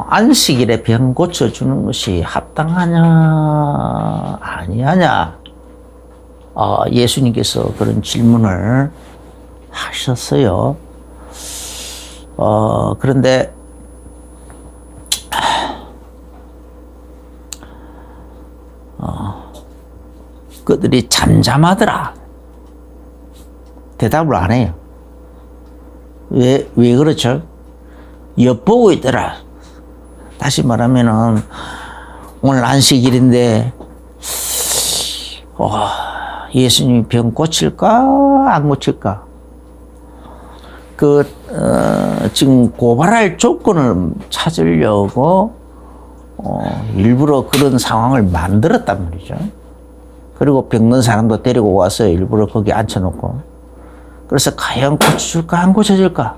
안식일에 병 고쳐주는 것이 합당하냐, 아니하냐, 예수님께서 그런 질문을 하셨어요. 그런데, 그들이 잠잠하더라. 대답을 안 해요. 왜 그렇죠? 엿보고 있더라. 다시 말하면은, 오늘 안식일인데, 예수님이 병 고칠까, 안 고칠까? 지금 고발할 조건을 찾으려고, 일부러 그런 상황을 만들었단 말이죠. 그리고 병든 사람도 데리고 와서 일부러 거기 앉혀놓고. 그래서 과연 고쳐줄까, 안 고쳐줄까?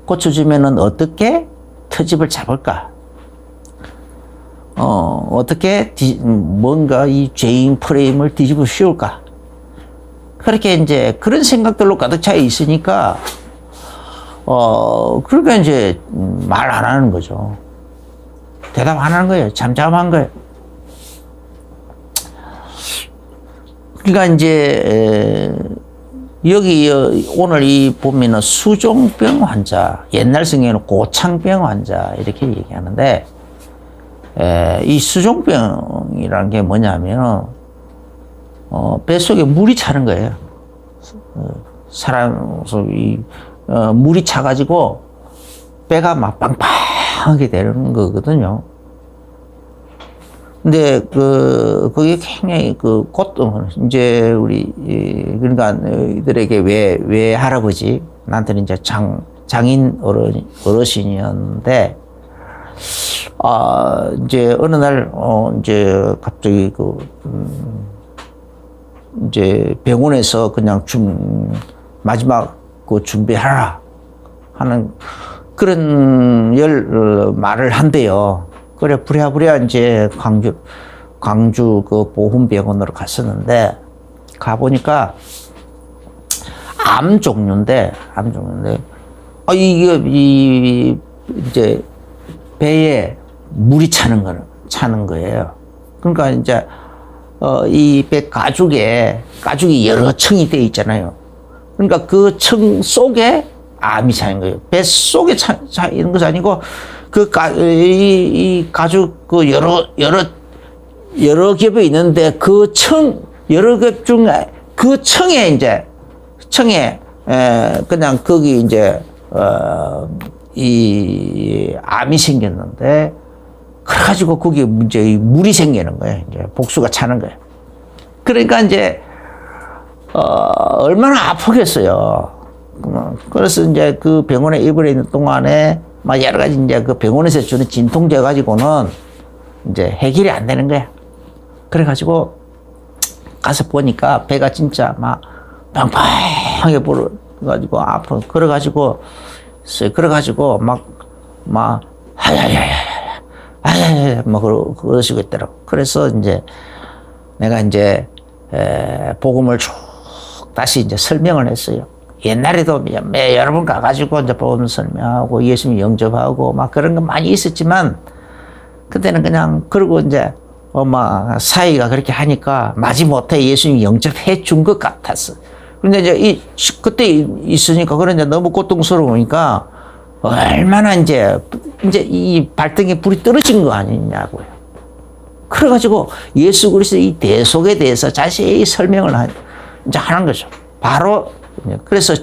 고쳐주면은 어떻게 터집을 잡을까? 어떻게 뭔가 이 죄인 프레임을 뒤집어 씌울까? 그렇게 이제 그런 생각들로 가득 차 있으니까, 그러니까 이제 말 안 하는 거죠. 대답 안 하는 거예요. 잠잠한 거예요. 그러니까 이제, 여기 오늘 이 보면은 수종병 환자, 옛날 성경에는 고창병 환자 이렇게 얘기하는데, 이 수종병이라는 게 뭐냐면 뱃속에 물이 차는 거예요. 사람 속이 물이 차가지고 배가 막 빵빵하게 되는 거거든요. 근데 그게 굉장히 이제 그러니까 이들에게 왜 할아버지, 나한테는 이제 장인 어르신이었는데, 이제 어느 날, 이제 갑자기 이제 병원에서 그냥 마지막 준비하라 하는 그런 말을 한대요. 그래, 부랴부랴 이제 광주 그 보훈병원으로 갔었는데, 가보니까 암 종류인데, 이제 배에 물이 차는 거예요. 그러니까 이제, 이 배 가죽이 여러 층이 되어 있잖아요. 그러니까 그 층 속에 암이 차는 거예요. 배 속에 차 있는 것이 아니고, 이 가죽, 여러 겹이 있는데, 여러 겹 중에, 층에, 그냥 거기 이제, 이 암이 생겼는데, 그래가지고 거기에 물이 생기는 거예요. 이제 복수가 차는 거예요. 그러니까 이제, 얼마나 아프겠어요. 그래서 이제 그 병원에 입원해 있는 동안에, 막 여러 가지 이제 그 병원에서 주는 진통제 가지고는 이제 해결이 안 되는 거야. 그래가지고 가서 보니까 배가 진짜 막 팡팡하게 불어가지고 아프. 그래가지고 하야야야야야야야야 막 그러시고 있더라고. 그래서 이제 내가 이제 복음을 쭉 다시 이제 설명을 했어요. 옛날에도 여러 번 가가지고 이제 복음 설명하고 예수님 영접하고 막 그런 거 많이 있었지만, 그때는 그냥 그러고 이제 사이가 그렇게 하니까 마지못해 예수님 영접해 준 것 같았어. 근데 이제 그때 있으니까 그런 이제 너무 고통스러우니까 얼마나 이제 이 발등에 불이 떨어진 거 아니냐고요. 그래가지고 예수 그리스도의 이 대속에 대해서 자세히 설명을 이제 하는 거죠. 바로 그래서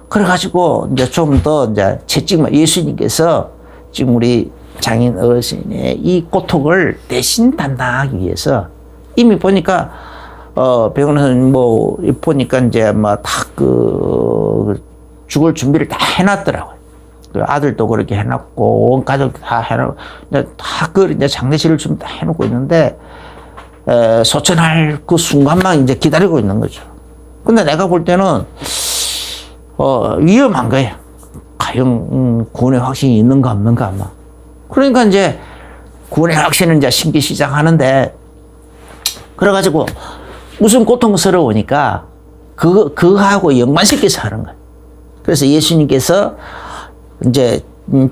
그래가지고 이제 좀 더 이제 예수님께서 지금 우리 장인 어르신의 이 고통을 대신 담당하기 위해서 이미 보니까 병원에서는 보니까 이제 죽을 준비를 다 해놨더라고요. 그 아들도 그렇게 해놨고 온 가족도 다 해놓고 이제 장례식을 좀 다 해놓고 있는데 소천할 그 순간만 이제 기다리고 있는 거죠. 근데 내가 볼 때는 위험한 거예요. 과연 구원의 확신이 있는가 없는가 아마. 그러니까 이제 구원의 확신을 이제 심기 시작하는데, 그래가지고 무슨 고통스러우니까 그거하고 연관시켜서 하는 거예요. 그래서 예수님께서 이제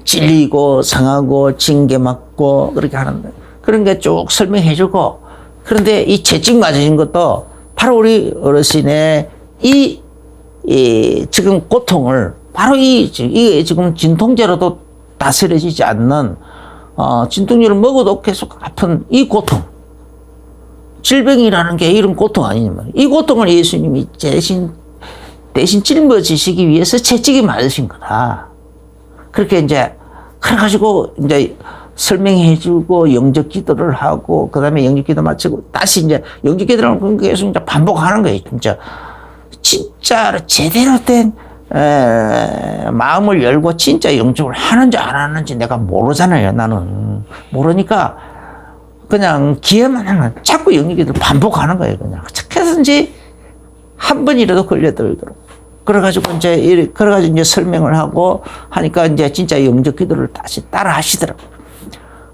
찔리고 상하고 징계 맞고 그렇게 하는데 그런 게 쭉 설명해주고 그런데 이 채찍 맞으신 것도 바로 우리 어르신의 이 지금 고통을 바로 이게 지금 진통제로도 다스려지지 않는 진통제를 먹어도 계속 아픈 이 고통 질병이라는 게 이런 고통 아니냐 이 고통을 예수님이 대신 짊어지시기 위해서 채찍이 맞으신 거다. 그렇게 이제 그래가지고 이제 설명해주고 영적 기도를 하고 그다음에 영적 기도 마치고 다시 이제 영적 기도를 계속 이제 반복하는 거예요. 진짜 제대로 된 마음을 열고 진짜 영적을 하는지 안 하는지 내가 모르잖아요. 나는 모르니까 그냥 기회만 하면 자꾸 영적 기도를 반복하는 거예요. 그냥 어떻게든지 한 번이라도 걸려들도록. 그래가지고 이제 설명을 하고 하니까 이제 진짜 영적 기도를 다시 따라 하시더라고.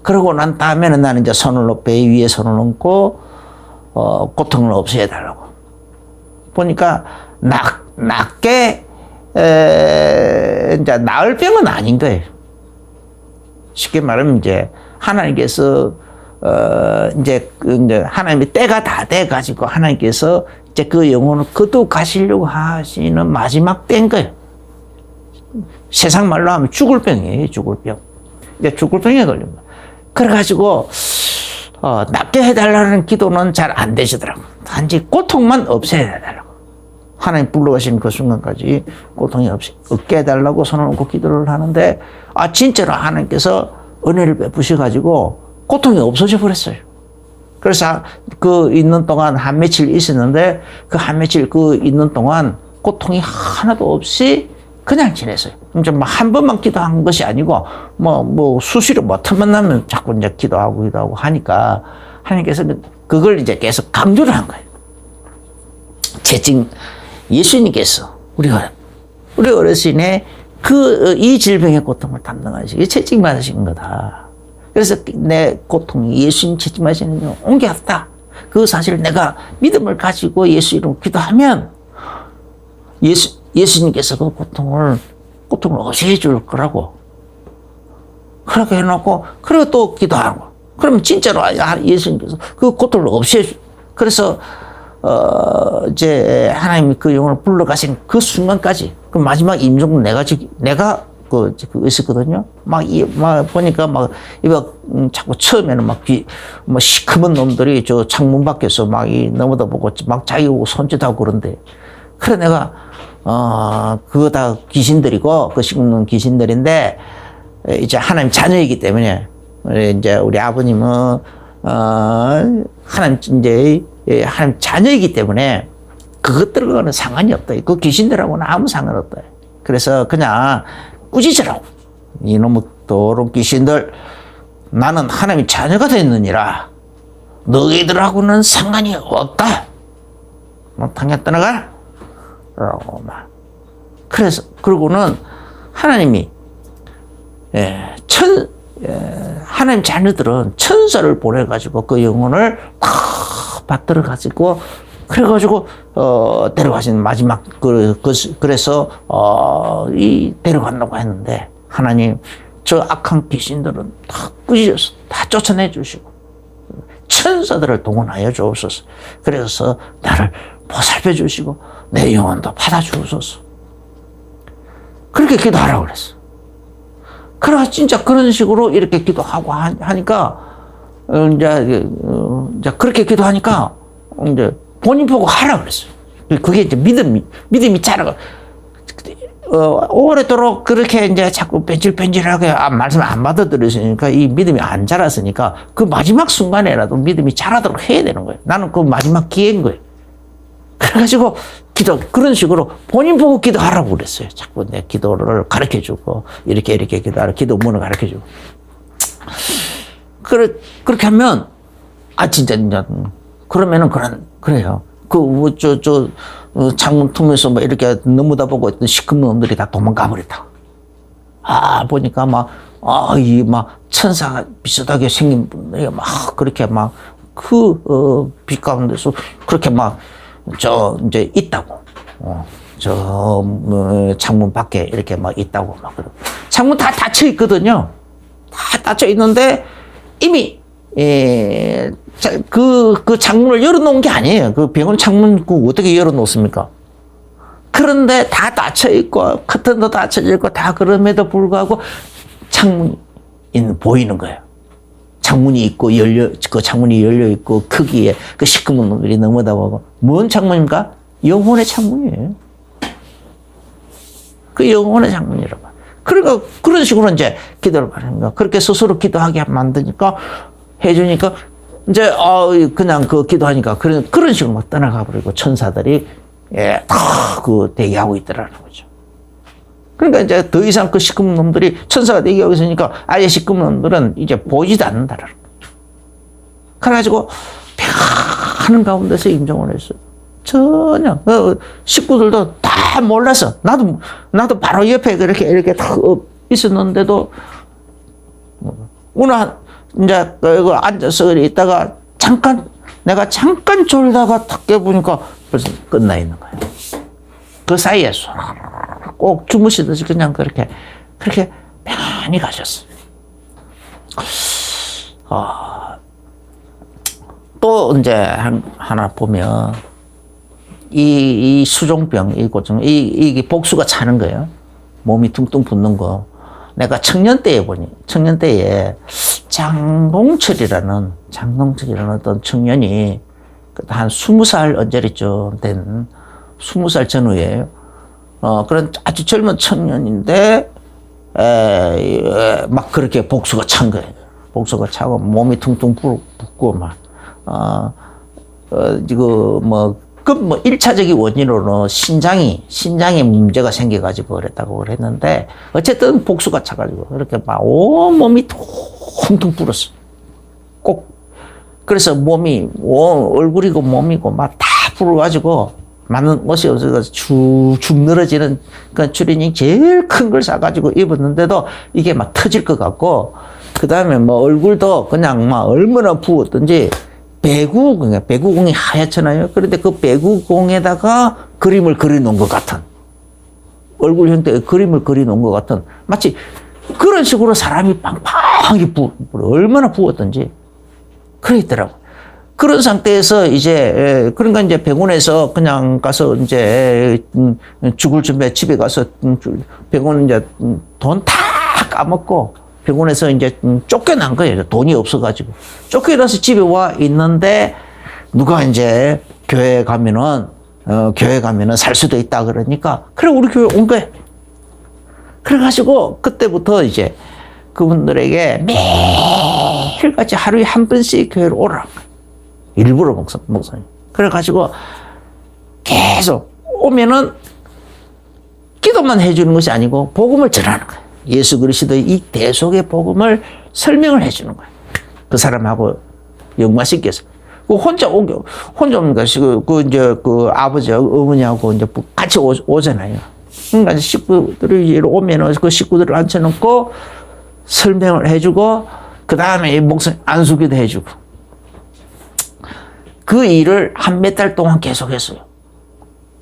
그러고 난 다음에는 나는 이제 배 위에 손을 얹고, 고통을 없애야 달라고. 보니까, 낫게, 이제 나을 병은 아닌 거예요. 쉽게 말하면 이제 하나님께서, 이제 하나님의 때가 다 돼가지고 하나님께서 이제 그 영혼을 거두가시려고 하시는 마지막 때인 거예요. 세상 말로 하면 죽을 병이에요, 죽을 병. 이제 죽을 병에 걸린 거예요. 그래가지고, 낫게 해달라는 기도는 잘 안 되시더라고요. 단지 고통만 없애야 해달라고. 하나님 불러가시는 그 순간까지 고통이 없게 해달라고 손을 얹고 기도를 하는데, 진짜로 하나님께서 은혜를 베푸셔가지고 고통이 없어져 버렸어요. 그래서 그 있는 동안 한 며칠 있었는데 그 한 며칠 있는 동안 고통이 하나도 없이 그냥 지냈어요. 이제 한 번만 기도한 것이 아니고 수시로 틈만 나면 자꾸 이제 기도하고 하니까 하나님께서 그걸 이제 계속 강조를 한 거예요. 채찍 예수님께서 우리 어르신의 이 질병의 고통을 담당하시기 채찍 맞으신 거다. 그래서 내 고통이 예수님 채찍 맞으시는 게 옮겨왔다. 그 사실을 내가 믿음을 가지고 예수 이름으로 기도하면 예수님께서 그 고통을 없애해 줄 거라고. 그렇게 해놓고, 그리고 또 기도하고. 그러면 진짜로 예수님께서 그 고통을 없애해 줄. 그래서, 이제 하나님이 그 영혼을 불러가신 그 순간까지, 그 마지막 임종은 내가 있었거든요. 보니까 자꾸 처음에는 시커먼 놈들이 저 창문 밖에서 넘어다 보고 자기 오고 손짓하고 그런데. 그래 내가, 그거 다 귀신들이고, 그 시커먼 귀신들인데, 이제 하나님 자녀이기 때문에, 이제 우리 아버님은, 하나님 자녀이기 때문에, 그것들과는 상관이 없다. 그 귀신들하고는 아무 상관없다. 그래서 그냥, 꾸짖으라고. 이놈의 더러운 귀신들, 나는 하나님의 자녀가 됐느니라. 너희들하고는 상관이 없다. 당장 떠나가. 라고 말. 그래서, 그러고는 하나님이, 하나님 자녀들은 천사를 보내가지고 그 영혼을 다 받들어가지고 그래가지고 데려가신 마지막 그래서 데려간다고 했는데 하나님 저 악한 귀신들은 다 꾸짖어서 다 쫓아내 주시고 천사들을 동원하여 주옵소서. 그래서 나를 보살펴 주시고 내 영혼도 받아 주옵소서. 그렇게 기도하라고 그랬어. 그래 진짜 그런 식으로 이렇게 기도하고 하니까 이제 그렇게 기도하니까 이제 본인 보고 하라 그랬어요. 그게 이제 믿음이 자라가, 오래도록 그렇게 이제 자꾸 뺀질뺀질하게 말씀 안 받아들였으니까 이 믿음이 안 자랐으니까 그 마지막 순간에라도 믿음이 자라도록 해야 되는 거예요. 나는 그 마지막 기회인 거예요. 그래가지고 그런 식으로 본인 보고 기도하라고 그랬어요. 자꾸 내 기도를 가르쳐 주고, 이렇게 기도하라, 기도문을 가르쳐 주고. 그렇게 하면, 진짜, 그러면은 그래요. 창문 틈에서 이렇게 넘어다 보고 있던 시커먼 놈들이 다 도망가 버렸다. 보니까 천사 비슷하게 생긴 분들이 그렇게 빛 가운데서 그렇게 이제 있다고. 창문 밖에 이렇게 막 있다고 막 그러고. 창문 다 닫혀 있거든요. 다 닫혀 있는데 이미 그 창문을 열어놓은 게 아니에요. 그 병원 창문 어떻게 열어놓습니까? 그런데 다 닫혀 있고 커튼도 닫혀져 있고 다 그럼에도 불구하고 창문이 보이는 거예요. 창문이 있고 그 창문이 열려 있고 크기에 그 시커먼 놈들이 넘어다보고. 뭔 창문입니까? 영혼의 창문이에요. 그 영혼의 창문이라고. 그러니까 그런 식으로 이제 기도를 하는 거야. 그렇게 스스로 기도하게 만드니까 해주니까 이제 그냥 그 기도하니까 그런 식으로 막 떠나가 버리고 천사들이 다 그 대기하고 있더라는 거죠. 그러니까 이제 더 이상 그 시커먼 놈들이 천사가 대기하고 있으니까 아예 시커먼 놈들은 이제 보이지도 않는다라는 거죠. 그래가지고 평안한 가운데서 임종을 했어요. 전혀 식구들도 다 몰랐어. 나도 바로 옆에 이렇게 딱 있었는데도 오늘 이제 앉아서 있다가 내가 잠깐 졸다가 탁 깨보니까 벌써 끝나 있는 거예요. 그 사이에 꼭 주무시듯이 그냥 그렇게 편히 가셨어요. 또 이제 하나 보면 이 수종병, 이 고증, 이게 복수가 차는 거예요. 몸이 퉁퉁 붓는 거. 내가 청년 때에 장동철이라는 어떤 청년이 한 20살 언저리쯤 된 20살 전후에 그런 아주 젊은 청년인데 막 그렇게 복수가 찬 거예요. 복수가 차고 몸이 퉁퉁 붓고 막 뭐 1차적인 원인으로는 신장에 문제가 생겨가지고 그랬다고 그랬는데, 어쨌든 복수가 차가지고, 이렇게 막 온몸이 퉁퉁 불었어. 그래서 얼굴이고 몸이고 막 다 불어가지고, 맞는 옷이 없어서 쭉 늘어지는, 그 추리닝 제일 큰 걸 사가지고 입었는데도 이게 막 터질 것 같고, 그 다음에 뭐 얼굴도 그냥 막 얼마나 부었던지, 배구공이 하얗잖아요. 그런데 그 배구공에다가 그림을 그려놓은 것 같은, 얼굴 형태의 그림을 그려놓은 것 같은, 마치 그런 식으로 사람이 팡팡하게 얼마나 부었던지 그랬더라고. 그런 상태에서 이제 그러니까 이제 병원에서 그냥 가서 이제 죽을 준비, 집에 가서 병원 이제 돈 다 까먹고 병원에서 이제 쫓겨난 거예요. 돈이 없어가지고. 쫓겨나서 집에 와 있는데, 누가 이제 교회 가면은 살 수도 있다 그러니까, 그래, 우리 교회 온 거예요. 그래가지고, 그때부터 이제 그분들에게 매일같이 하루에 한 번씩 교회로 오라는 거예요. 일부러 목사님. 그래가지고, 계속 오면은 기도만 해주는 것이 아니고, 복음을 전하는 거예요. 예수 그리스도의 이 대속의 복음을 설명을 해주는 거예요. 그 사람하고 영마씨께서 혼자 오니까 이제 그 아버지 어머니하고 이제 같이 오잖아요. 그러니까 식구들이 오면은 그 식구들을 앉혀놓고 설명을 해주고, 그 다음에 목사님 안수기도 해주고, 그 일을 한 몇 달 동안 계속했어요.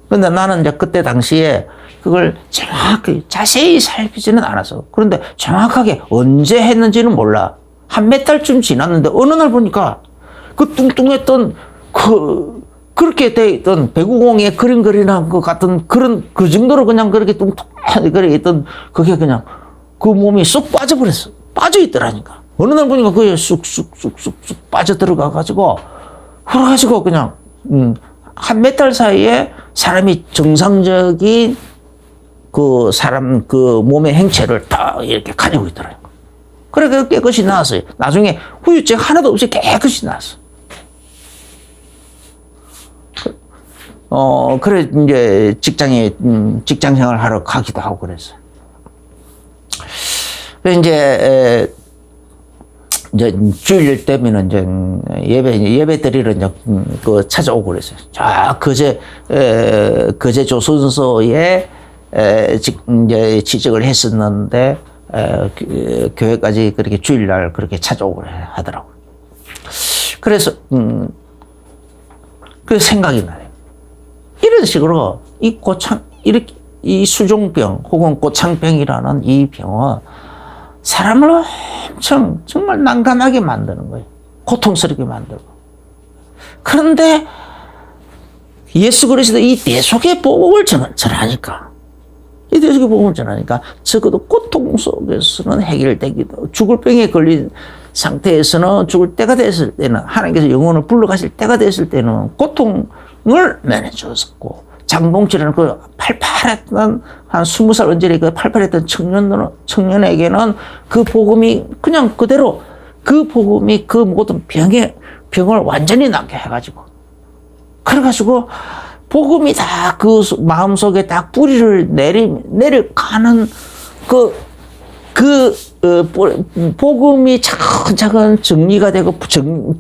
근데 나는 이제 그때 당시에 그걸 정확히 자세히 살피지는 않았어. 그런데 정확하게 언제 했는지는 몰라. 한 몇 달쯤 지났는데 어느 날 보니까 그 뚱뚱했던 그렇게 돼 있던 배구공에 그림 그리는 것 같은 그 정도로 그냥 그렇게 뚱뚱하게 그래 있던 그게 그냥 그 몸이 쏙 빠져버렸어. 빠져 있더라니까. 어느 날 보니까 그게 쑥쑥 빠져 들어가가지고 그래가지고 그냥 한 몇 달 사이에 사람이 정상적인 그 사람 그 몸의 행체를 다 이렇게 가지고 있더라고요. 그래 깨끗이 나왔어요. 나중에 후유증 하나도 없이 깨끗이 나왔어. 그래 이제 직장 생활 하러 가기도 하고 그랬어요. 그래 이제 주일 때면은 이제 예배 드리러 이제 찾아오고 그랬어요. 자, 거제 조선소에 이제 취직을 했었는데, 교회까지 그렇게 주일날 그렇게 찾아오고 하더라고요. 그래서, 그 생각이 나요. 이런 식으로 이 고참, 이렇게 이 수종병 혹은 꼬창병이라는 이 병은 사람을 엄청 정말 난감하게 만드는 거예요. 고통스럽게 만들고. 그런데 예수 그리스도 이 대속의 복음을 전하니까, 이 대속의 복음을 전하니까 적어도 고통 속에서는 해결되기도, 죽을 병에 걸린 상태에서는 죽을 때가 됐을 때는, 하나님께서 영혼을 불러가실 때가 됐을 때는 고통을 면해주었고, 장동치라는 그 팔팔했던 한 20살 언저리 그 팔팔했던 청년에게는 그 복음이 그냥 그대로 그 복음이 그 모든 병을 완전히 낫게 해가지고, 그래가지고 복음이 다 그 마음속에 딱 뿌리를 내려가는 복음이 차근차근 정리가 되고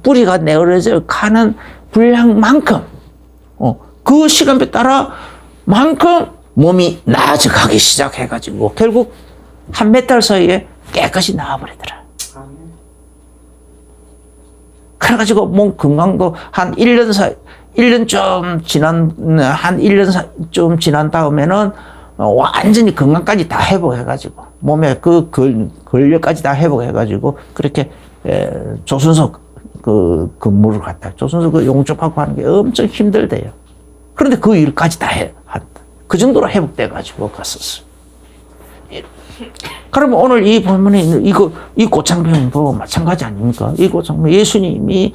뿌리가 내려져 가는 분량만큼, 그 시간표에 따라 만큼 몸이 나아져 가기 시작해가지고 결국 한 몇 달 사이에 깨끗이 나아버리더라. 그래가지고 몸 건강도 한 1년 좀 지난 다음에는 완전히 건강까지 다 회복해가지고 몸에 그 근력까지 다 회복해가지고 그렇게 조선소 그 근무를 갔다. 조선소 그 용접하고 하는 게 엄청 힘들대요. 그런데 그 일까지 다 그 정도로 회복돼가지고 갔었어요. 그러면 오늘 이 본문에 있는 이 고창병도 마찬가지 아닙니까? 이 고창병, 예수님이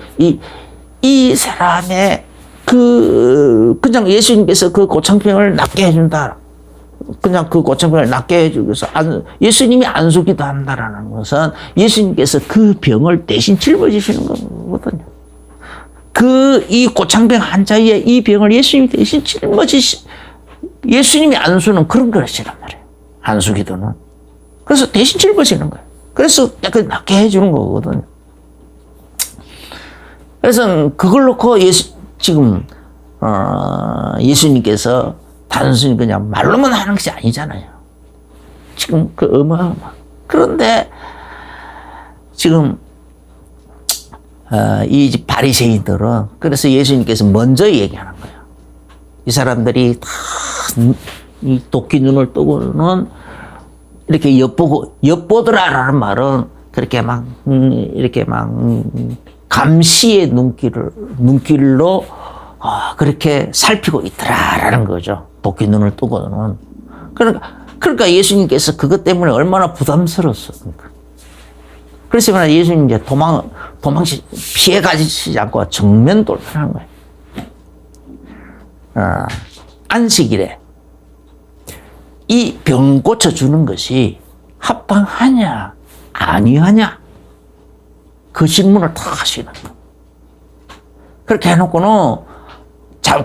이 사람의 그냥 예수님께서 그 고창병을 낫게 해준다. 그냥 그 고창병을 낫게 해주기 위해서 예수님이 안수기도 한다라는 것은 예수님께서 그 병을 대신 짊어지시는 거거든요. 이 고창병 환자의 이 병을 예수님이 대신 예수님이 안수는 그런 것이란 말이에요. 안수기도는. 그래서 대신 짊어지는 거예요. 그래서 약간 낫게 해주는 거거든요. 그래서 그걸 놓고 지금, 예수님께서 단순히 그냥 말로만 하는 것이 아니잖아요. 지금 그런데 지금, 이 바리새인들은 그래서 예수님께서 먼저 얘기하는 거예요. 이 사람들이 다 이 도끼 눈을 뜨고는 이렇게 엿보더라라는 말은 그렇게 이렇게 감시의 눈길로 그렇게 살피고 있더라라는 거죠. 도끼 눈을 뜨고는. 그러니까 예수님께서 그것 때문에 얼마나 부담스러웠습니까? 그래서 예수님 이제 피해 가시지 않고 정면 돌파하는 거예요. 안식일에 이 병 고쳐주는 것이 합당하냐, 아니하냐, 그 질문을 다 하시는 거예요. 그렇게 해놓고는,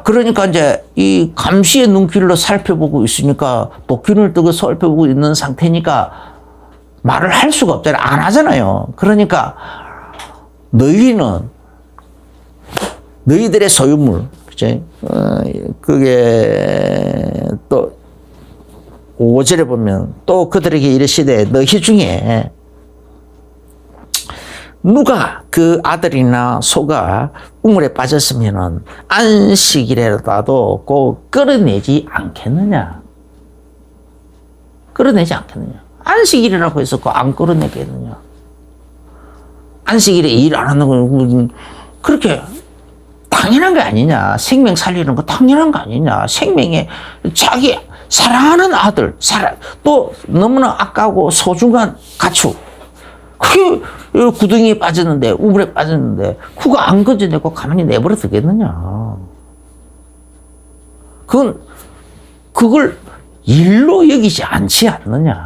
그러니까 이제 이 감시의 눈길로 살펴보고 있으니까, 도끼를 뜨고 살펴보고 있는 상태니까 말을 할 수가 없잖아요. 안 하잖아요. 그러니까 너희들의 소유물, 그치? 그게 또 5절에 보면 또 그들에게 이르시되 너희 중에 누가 그 아들이나 소가 우물에 빠졌으면은 안식일에라도 꼭 끌어내지 않겠느냐? 끌어내지 않겠느냐? 안식일이라고 해서 꼭 안 끌어내겠느냐? 안식일에 일 안 하는 건 그렇게 당연한 거 아니냐? 생명 살리는 거 당연한 거 아니냐? 생명에 자기 사랑하는 아들, 또 너무나 아까고 소중한 가축, 그게 구덩이에 빠졌는데, 우물에 빠졌는데, 그거 안 건져내고 가만히 내버려 두겠느냐? 그걸 일로 여기지 않지 않느냐?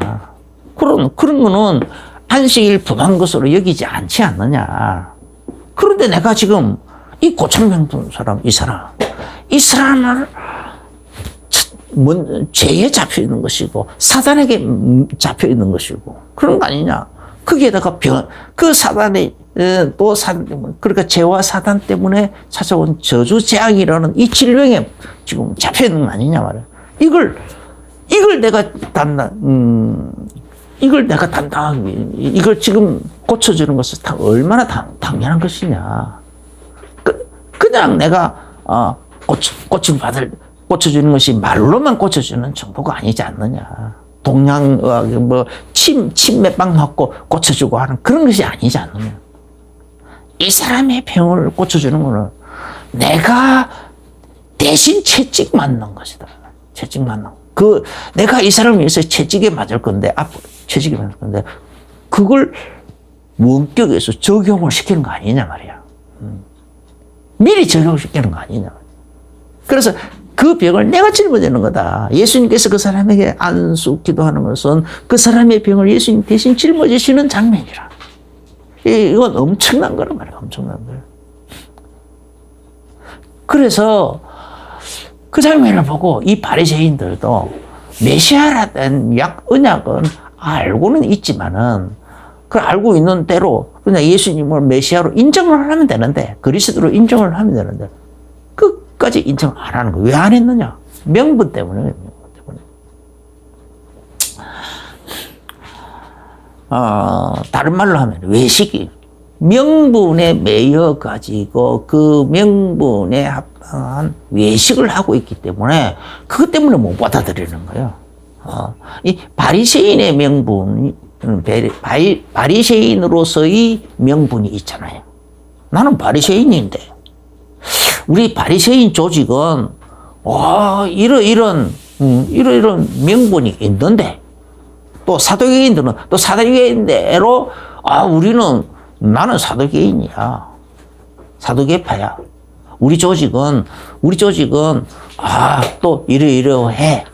그런 거는 안식일 범한 것으로 여기지 않지 않느냐? 그런데 내가 지금 이 고창병 든 사람, 이 사람을 죄에 잡혀 있는 것이고, 사단에게 잡혀 있는 것이고, 그런 거 아니냐? 거기에다가 사단이, 그러니까 죄와 사단 때문에 찾아온 저주 재앙이라는 이 질병에 지금 잡혀 있는 거 아니냐 말이야. 이걸 내가 담당하기, 이걸 지금 고쳐주는 것은 얼마나 당연한 것이냐. 그냥 내가, 고침 받을, 고쳐주는 것이 말로만 고쳐주는 정도가 아니지 않느냐. 동양 침 몇 방 맞고 고쳐주고 하는 그런 것이 아니지 않느냐. 이 사람의 병을 고쳐주는 것은 내가 대신 채찍 맞는 것이다. 채찍 맞는 거. 내가 이 사람을 위해서 채찍에 맞을 건데, 앞으로 채찍에 맞을 건데, 그걸 원격에서 적용을 시키는 거 아니냐 말이야. 미리 적용시키는 거 아니냐. 그래서 그 병을 내가 짊어지는 거다. 예수님께서 그 사람에게 안수 기도하는 것은 그 사람의 병을 예수님 대신 짊어지시는 장면이라. 이건 엄청난 거란 말이야. 엄청난 거야. 그래서 그 장면을 보고 이 바리새인들도 메시아라는 언약은 알고는 있지만은 그 알고 있는 대로 그냥 예수님을 메시아로 인정을 하면 되는데, 그리스도로 인정을 하면 되는데 끝까지 인정 안 하는 거예요. 왜 안 했느냐? 명분 때문에. 명분 때문에. 다른 말로 하면 외식이 명분에 매여 가지고 그 명분에 합당한 외식을 하고 있기 때문에 그것 때문에 못 받아들이는 거예요. 이 바리새인의 명분, 바리새인으로서의 명분이 있잖아요. 나는 바리새인인데 우리 바리새인 조직은 이런 명분이 있는데, 또 사두개인들은 또 사두개인대로 나는 사두개인이야. 사두개파야. 우리 조직은 또 이러이러해.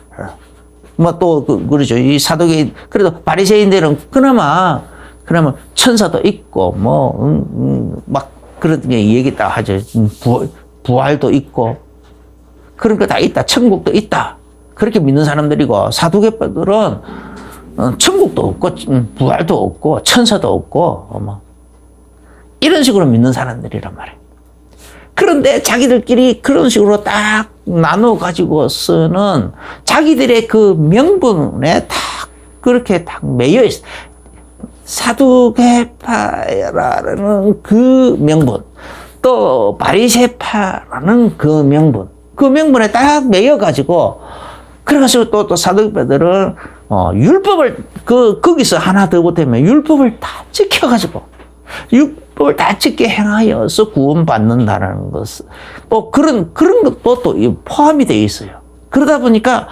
그러죠. 이 사두개인, 그래도 바리새인들은 그나마 천사도 있고 막 그런 얘기 다 하죠. 부활도 있고 그런 거 다 있다. 천국도 있다. 그렇게 믿는 사람들이고, 사두개파들은 천국도 없고 부활도 없고 천사도 없고 이런 식으로 믿는 사람들이란 말이에요. 그런데 자기들끼리 그런 식으로 딱 나눠 가지고서는 자기들의 그 명분에 그렇게 매여 있어. 사두개파라는 그 명분, 또 바리새파라는 그 명분에 딱 매여 가지고, 그래가지고 또 사두개파들은 율법을 거기서 하나 더 보태면 율법을 다 지켜가지고 율법을 다 지켜 행하여서 구원받는다는 것, 또 그런 것도 또 포함이 되어 있어요. 그러다 보니까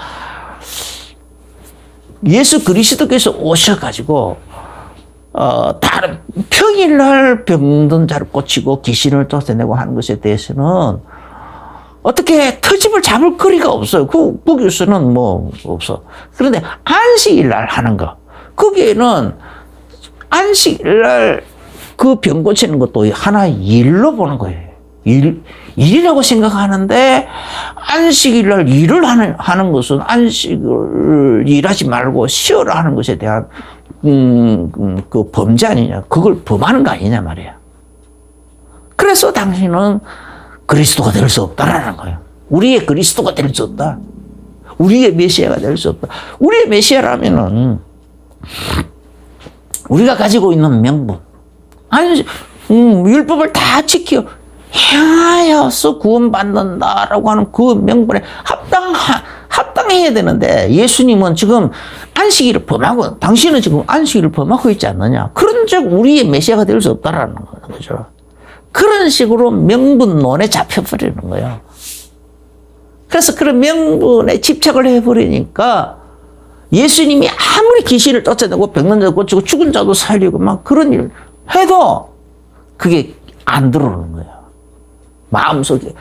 예수 그리스도께서 오셔가지고 다른 평일날 병든 자를 고치고 귀신을 쫓아내고 하는 것에 대해서는 어떻게 터집을 잡을 거리가 없어요. 거기서는 없어. 그런데 안식일날 하는 거, 거기에는 안식일날 그 병 고치는 것도 하나의 일로 보는 거예요. 일이라고 생각하는데, 안식일날 일을 하는 것은 안식을 일하지 말고 쉬어라 하는 것에 대한 그 범죄 아니냐, 그걸 범하는 거 아니냐 말이야. 그래서 당신은 그리스도가 될 수 없다라는 거예요. 우리의 그리스도가 될 수 없다. 우리의 메시아가 될 수 없다. 우리의 메시아라면은 우리가 가지고 있는 명분, 율법을 다 지켜 행하여서 구원받는다라고 하는 그 명분에 합당해야 되는데, 예수님은 지금 안식일을 범하고, 당신은 지금 안식일을 범하고 있지 않느냐. 그런즉 우리의 메시아가 될 수 없다라는 거죠. 그런 식으로 명분론에 잡혀버리는 거예요. 그래서 그런 명분에 집착을 해버리니까 예수님이 아무리 귀신을 쫓아내고 병든 자도 고치고 죽은 자도 살리고 막 그런 일 해도 그게 안 들어오는 거예요. 마음속에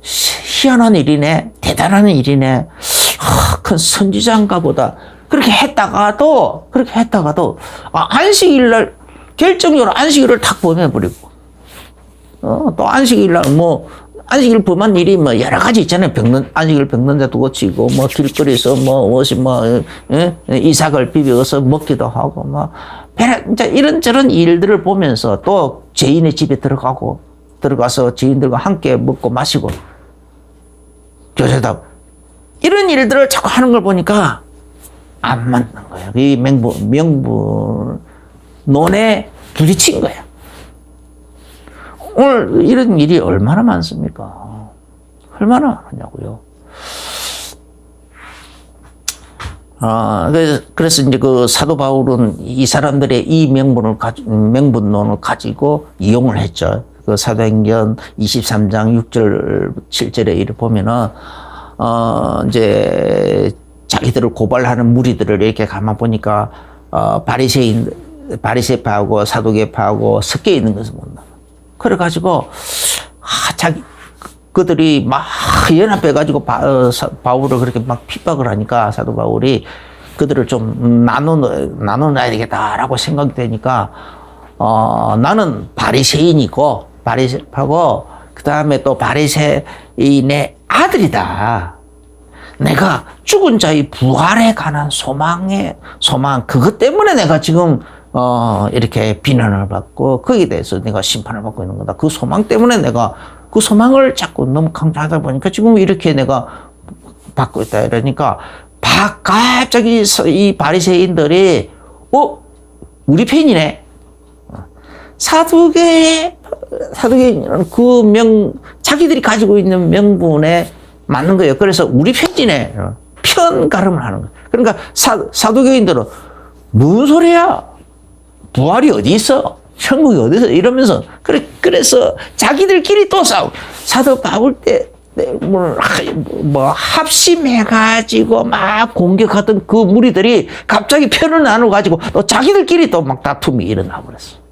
희한한 일이네, 대단한 일이네, 큰 선지자인가 보다. 그렇게 했다가도 안식일날 결정적으로 안식일을 탁 범해버리고, 또 안식일날 안식일 범한 일이 여러 가지 있잖아요. 안식일 병든 자도 고치고, 길거리에서 이삭을 비벼서 먹기도 하고, 이런저런 일들을 보면서 또 죄인의 집에 들어가서 죄인들과 함께 먹고 마시고, 교제다. 이런 일들을 자꾸 하는 걸 보니까 안 맞는 거예요. 이 명분론에 부딪힌 거야. 오늘 이런 일이 얼마나 많습니까? 얼마나 많냐고요. 그래서 이제 그 사도 바울은 이 사람들의 이 명분론을 가지고 이용을 했죠. 그 사도행전 23장 6절, 7절에 이를 보면은, 이제 자기들을 고발하는 무리들을 이렇게 가만 보니까, 바리새파하고 사두개파하고 섞여 있는 것을 본다. 그래가지고, 그들이 막 연합해가지고 바울을 그렇게 막 핍박을 하니까 사도 바울이 그들을 좀 나눠놔야 되겠다라고 생각이 되니까, 나는 바리새인이고, 바리새파고, 그 다음에 또 바리새인의 아들이다. 내가 죽은 자의 부활에 관한 소망, 그것 때문에 내가 지금, 이렇게 비난을 받고, 거기에 대해서 내가 심판을 받고 있는 거다. 그 소망 때문에 내가 그 소망을 자꾸 너무 강조하다 보니까 지금 이렇게 내가 받고 있다. 이러니까, 갑자기 이 바리새인들이, 우리 편이네. 사두개인은 자기들이 가지고 있는 명분에 맞는 거예요. 그래서 우리 편이네. 편가름을 하는 거예요. 그러니까 사두개인들은 무슨 소리야? 부활이 어디 있어? 천국이 어디 있어? 이러면서 그래서 자기들끼리 또 싸우고 사도 바울 때 합심해가지고 막 공격하던 그 무리들이 갑자기 편을 나눠가지고 또 자기들끼리 또 막 다툼이 일어나 버렸어.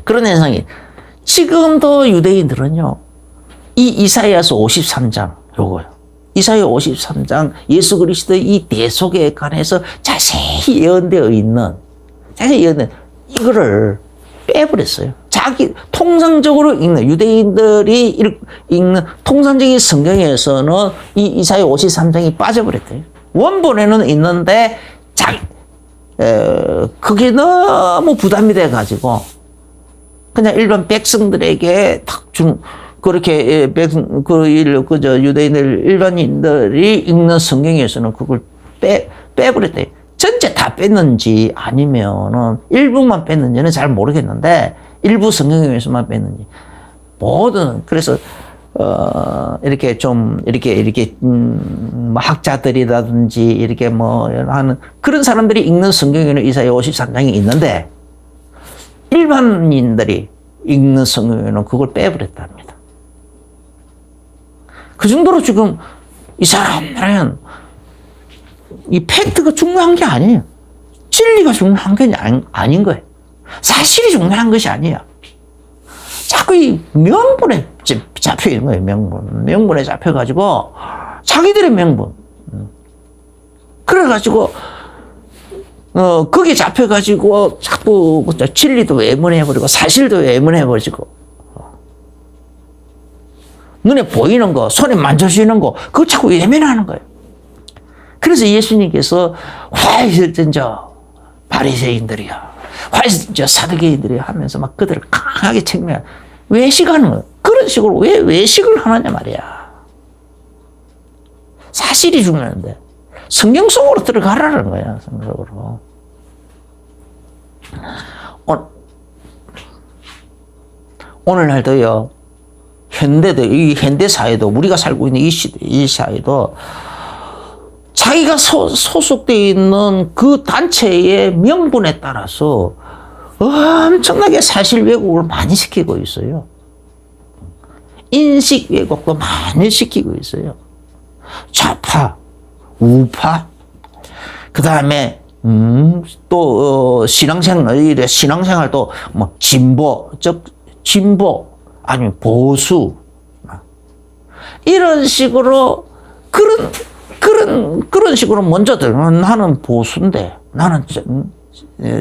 그런 현상이 지금도 유대인들은요, 이 이사야서 53장 요거요. 이사야 53장 예수 그리스도의 이 대속에 관해서 자세히 예언되어 있는 이거를 빼버렸어요. 통상적으로 읽는, 유대인들이 읽는 통상적인 성경에서는 이 이사야 53장이 빠져버렸대요. 원본에는 있는데, 그게 너무 부담이 돼가지고, 그냥 일반 백성들에게 탁 그렇게, 유대인들, 일반인들이 읽는 성경에서는 그걸 빼버렸대요. 전체 다 뺐는지 아니면은 일부만 뺐는지는 잘 모르겠는데, 일부 성경에서만 뺐는지. 그래서, 이렇게 학자들이라든지, 이렇게 하는, 그런 사람들이 읽는 성경에는 이사야 53장이 있는데, 일반인들이 읽는 성경에는 그걸 빼버렸답니다. 그 정도로 지금 이 사람들은 이 팩트가 중요한 게 아니에요. 진리가 중요한 게 아닌 거예요. 사실이 중요한 것이 아니에요. 자꾸 이 명분에 잡혀 있는 거예요. 명분에 잡혀가지고 자기들의 명분. 그래가지고 거기에 잡혀가지고 자꾸 진리도 외면해버리고 사실도 외면해버리고 눈에 보이는 거, 손에 만져지는 거, 그거 자꾸 외면하는 거예요. 그래서 예수님께서 화이셨던 바리새인들이야, 화이셨던 사두개인들이야 하면서 막 그들을 강하게 책망, 외식하는 거예요. 그런 식으로 왜 외식을 하느냐 말이야. 사실이 중요한데 성경 속으로 들어가라는 거야. 성경 속으로. 오늘날도요, 이 현대 사회도, 우리가 살고 있는 이 사회도 자기가 소속되어 있는 그 단체의 명분에 따라서 엄청나게 사실 왜곡을 많이 시키고 있어요. 인식 왜곡도 많이 시키고 있어요. 좌파, 우파, 그 다음에 또 신앙생활도 진보 아니면 보수 이런 식으로 그런 식으로 먼저들 나는 보수인데, 나는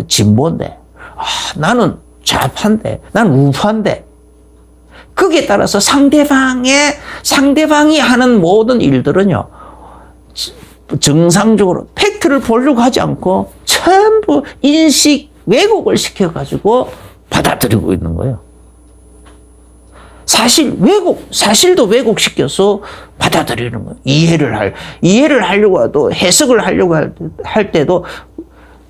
진보인데, 나는 좌파인데, 나는 우파인데, 거기에 따라서 상대방이 하는 모든 일들은요, 정상적으로 팩트를 보려고 하지 않고 전부 인식 왜곡을 시켜가지고 받아들이고 있는 거예요. 사실도 왜곡시켜서 받아들이는 거예요. 이해를 하려고 해도, 해석을 하려고 할 때도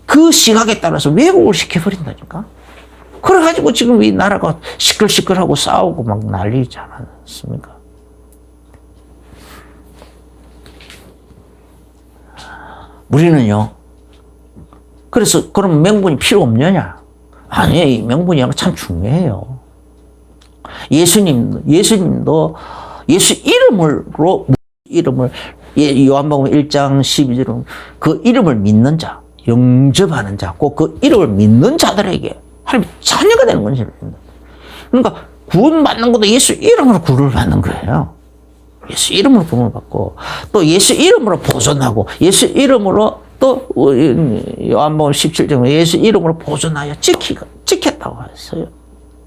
그 시각에 따라서 왜곡을 시켜버린다니까. 그래가지고 지금 이 나라가 시끌시끌하고 싸우고 막 난리지 않았습니까? 우리는요. 그래서 그럼 명분이 필요 없느냐? 아니, 명분이 참 중요해요. 예수님도 예수 이름을 요한복음 1장 12절은 그 이름을 믿는 자, 영접하는 자, 꼭 그 이름을 믿는 자들에게 하나님 자녀가 되는 것입니다. 그러니까 구원받는 것도 예수 이름으로 구원을 받는 거예요. 예수 이름으로 구원을 받고 또 예수 이름으로 보존하고 예수 이름으로 또 요한복음 17장 예수 이름으로 보존하여 지켰다고 했어요.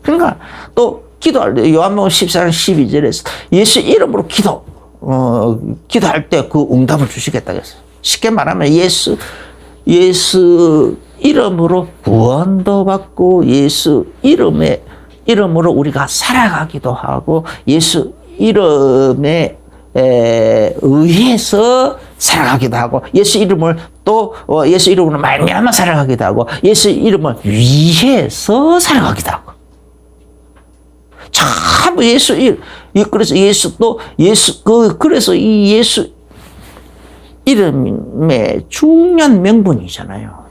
그러니까 또 기도할 때 요한복음 14장 12절에서 예수 이름으로 기도할 때 그 응답을 주시겠다고 했어요. 쉽게 말하면 예수 이름으로 구원도 받고 예수 이름으로 우리가 살아가기도 하고 예수 이름에 의해서 살아가기도 하고 예수 이름을 또 예수 이름으로 말미암아 살아가기도 하고 예수 이름을 위해서 살아가기도 하고 참 그래서 이 예수 이름의 중요한 명분이잖아요.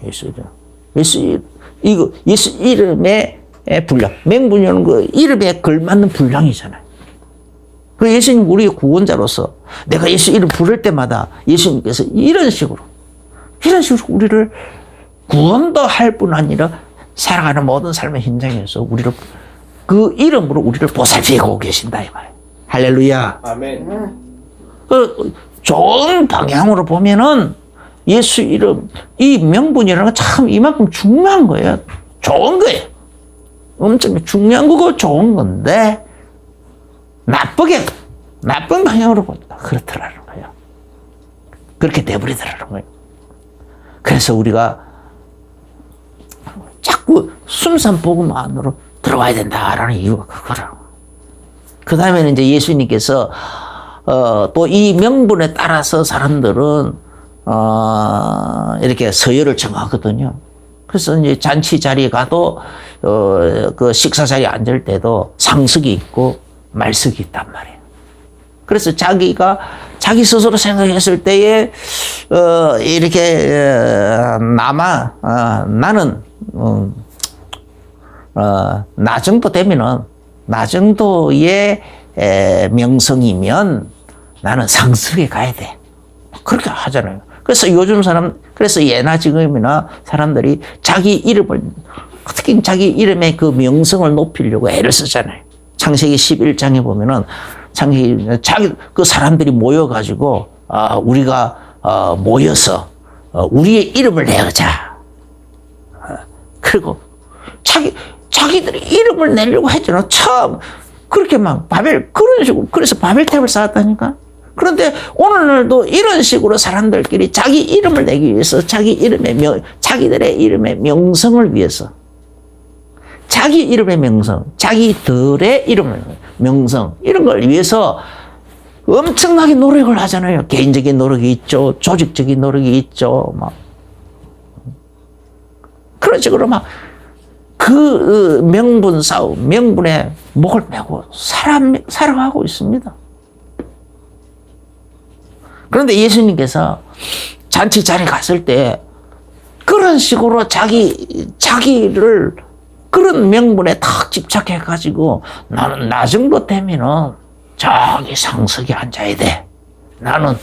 예수 이름의 분량, 명분이라는 그 이름에 걸맞는 분량이잖아요. 그 예수님 우리의 구원자로서 내가 예수 이름 부를 때마다 예수님께서 이런 식으로 우리를 구원도 할 뿐 아니라 살아가는 모든 삶의 현장에서 우리를 그 이름으로 우리를 보살피고 계신다 이 말이에요. 할렐루야. 아멘. 그 좋은 방향으로 보면은 예수 이름 이 명분이라는 건 참 이만큼 중요한 거예요. 좋은 거예요. 엄청 중요한 거고 좋은 건데 나쁜 방향으로 본다. 그렇더라는 거예요. 그렇게 돼버리더라는 거예요. 그래서 우리가 자꾸 순수한 복음 안으로 들어와야 된다라는 이유가 그거라고. 그 다음에는 이제 예수님께서 또 이 명분에 따라서 사람들은 이렇게 서열을 정하거든요. 그래서 이제 잔치 자리에 가도 그 식사 자리에 앉을 때도 상석이 있고 말석이 있단 말이에요. 그래서 자기 스스로 생각했을 때에 이렇게 나는 나 정도 되면은 나 정도의 명성이면 나는 상석에 가야 돼. 그렇게 하잖아요. 그래서 그래서 예나 지금이나 사람들이 특히 자기 이름의 그 명성을 높이려고 애를 쓰잖아요. 창세기 11장에 보면은 그 사람들이 모여가지고, 우리가, 모여서, 우리의 이름을 내자. 그리고 자기들이 이름을 내려고 했잖아. 참, 그렇게 그런 식으로, 그래서 바벨탑을 쌓았다니까? 그런데 오늘날도 이런 식으로 사람들끼리 자기 이름을 내기 위해서 자기들의 이름의 명성을 위해서 자기 이름의 명성, 자기들의 이름의 명성 이런 걸 위해서 엄청나게 노력을 하잖아요. 개인적인 노력이 있죠. 조직적인 노력이 있죠. 그런 식으로 그 명분 싸움, 명분에 목을 메고 살아가고 있습니다. 그런데 예수님께서 잔치 자리에 갔을 때 그런 식으로 자기를 그런 명분에 탁 집착해가지고 나는 나 정도 되면은 저기 상석에 앉아야 돼. 나는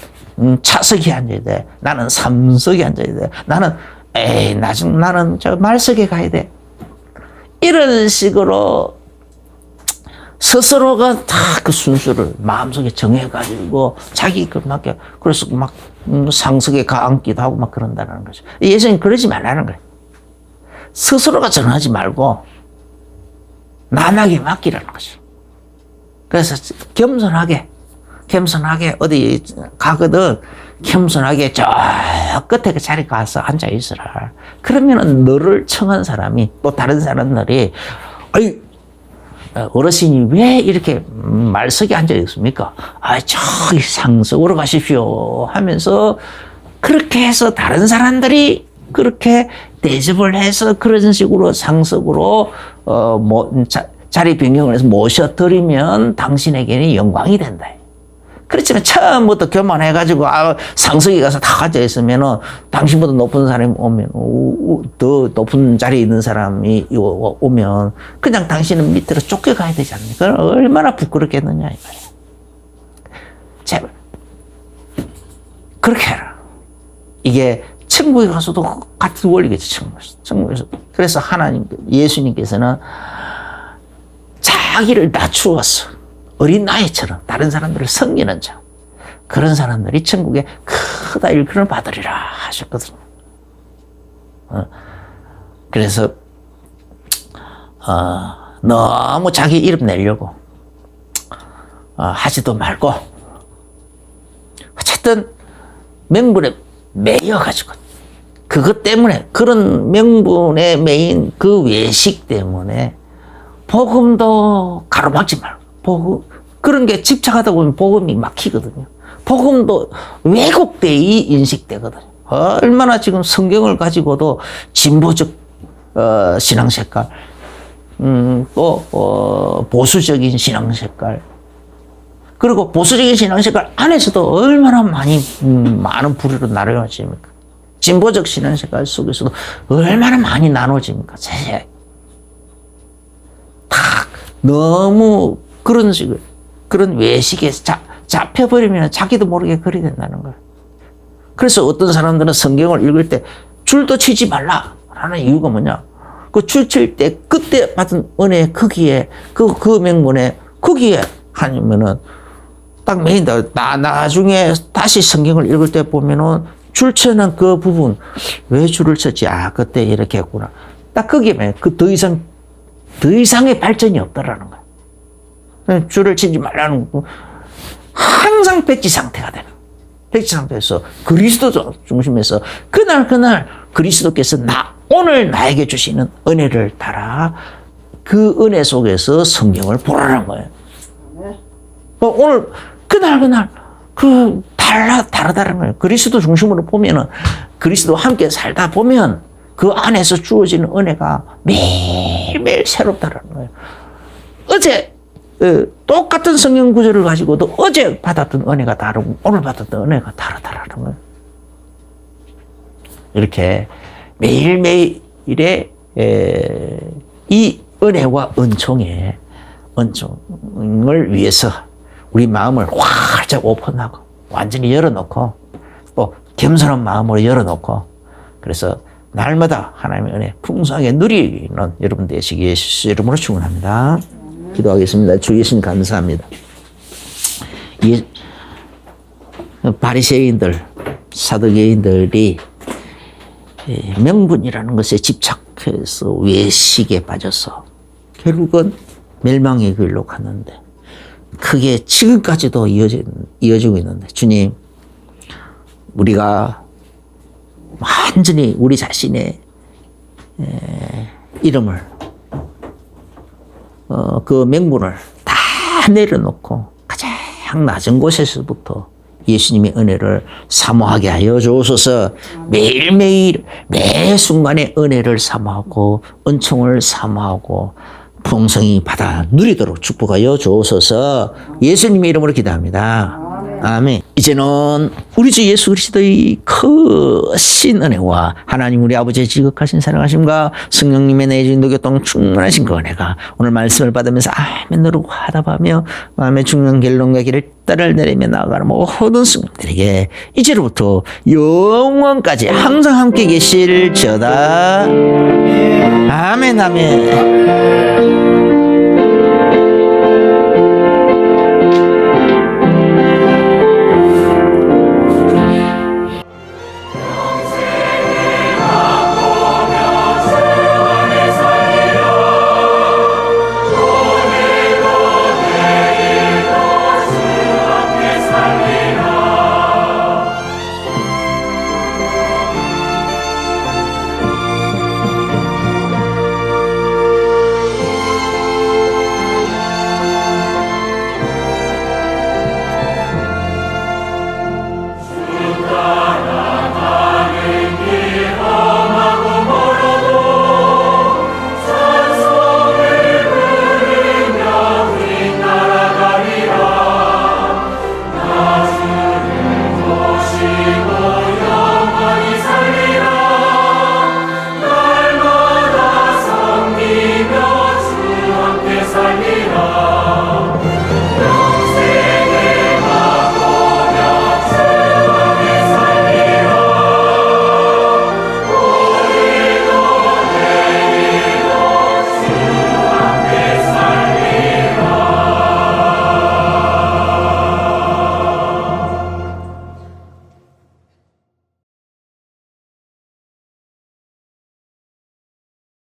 차석에 앉아야 돼. 나는 삼석에 앉아야 돼. 나는 저 말석에 가야 돼. 이런 식으로 스스로가 다 그 순수를 마음속에 정해가지고 그래서 상석에 가앉기도 하고 그런다는 거죠. 예수님 그러지 말라는 거예요. 스스로가 정하지 말고 남에게 맡기라는 거죠. 그래서 겸손하게 어디 가거든 겸손하게 저 끝에 그 자리 가서 앉아 있으라. 그러면은 너를 청한 사람이 또 다른 사람들이 어르신이 왜 이렇게 말석에 앉아 있습니까? 저기 상석으로 가십시오 하면서 그렇게 해서 다른 사람들이 그렇게 대접을 해서 그런 식으로 상석으로 자리 변경을 해서 모셔드리면 당신에게는 영광이 된다. 그렇지만 처음부터 교만해가지고 상석에 가서 다 앉아있으면은 당신보다 높은 사람이 오면 더 높은 자리에 있는 사람이 오면 그냥 당신은 밑으로 쫓겨가야 되지 않습니까? 얼마나 부끄럽겠느냐 이 말이에요. 제발 그렇게 해라. 이게 천국에 가서도 같은 원리겠죠. 천국에서. 그래서 예수님께서는 자기를 낮추어서 어린 나이처럼 다른 사람들을 섬기는 자, 그런 사람들이 천국에 크다 일컬음을 받으리라 하셨거든요. 그래서 너무 자기 이름 내려고 하지도 말고 어쨌든 명분에 매여가지고 그것 때문에 그런 명분에 매인 그 외식 때문에 복음도 가로막지 말고 복음 그런 게 집착하다 보면 복음이 막히거든요. 복음도 왜곡되이 인식되거든요. 얼마나 지금 성경을 가지고도 진보적 신앙 색깔, 또 보수적인 신앙 색깔, 그리고 보수적인 신앙 색깔 안에서도 얼마나 많은 부류로 나눠집니까? 진보적 신앙 색깔 속에서도 얼마나 많이 나눠집니까? 다 너무 그런 식으로 그런 외식에 잡혀버리면 자기도 모르게 그리 된다는 거예요. 그래서 어떤 사람들은 성경을 읽을 때 줄도 치지 말라라는 이유가 뭐냐? 그 줄 칠 때 그때 받은 은혜의 크기에 그 명분에 크기에 하면은 딱 매인다. 나중에 다시 성경을 읽을 때 보면은 줄 쳐는 그 부분 왜 줄을 쳤지? 그때 이렇게 했구나. 딱 거기에 더 이상의 발전이 없다라는 거야. 줄을 치지 말라는 거. 항상 백지 상태가 되는 거야. 백지 상태에서 그리스도 중심에서 그날 그리스도께서 오늘 나에게 주시는 은혜를 따라 그 은혜 속에서 성경을 보라는 거예요. 오늘 그날 다르다는 거예요. 그리스도 중심으로 보면은 그리스도와 함께 살다 보면 그 안에서 주어지는 은혜가 매일매일 새롭다는 거예요. 어제 똑같은 성경 구절을 가지고도 어제 받았던 은혜가 다르고 오늘 받았던 은혜가 다르다라는 거예요. 이렇게 매일매일의 이 은혜와 은총을 위해서 우리 마음을 활짝 오픈하고 완전히 열어놓고 또 겸손한 마음으로 열어놓고 그래서 날마다 하나님의 은혜 풍성하게 누리는 여러분 되시기 예수 이름으로 축원합니다. 기도하겠습니다. 주 예수님 감사합니다. 바리새인들, 사두개인들이 명분이라는 것에 집착해서 외식에 빠져서 결국은 멸망의 길로 갔는데 그게 지금까지도 이어지고 있는데 주님, 우리가 완전히 우리 자신의 이름을 그 명분을 다 내려놓고 가장 낮은 곳에서부터 예수님의 은혜를 사모하게 하여 주옵소서. 매일매일 매 순간에 은혜를 사모하고 은총을 사모하고 풍성히 받아 누리도록 축복하여 주옵소서. 예수님의 이름으로 기도합니다. 아멘. 이제는 우리 주 예수 그리스도의 크신 은혜와 하나님 우리 아버지의 지극하신 사랑하심과 성령님의 내주인도 교통 충만하신 그 은혜가 오늘 말씀을 받으면서 아멘 누르고 하다보며 마음의 중요한 결론과 길을 따를 내리며 나아가는 모든 성도들에게 이제로부터 영원까지 항상 함께 계실지어다. 아멘 아멘.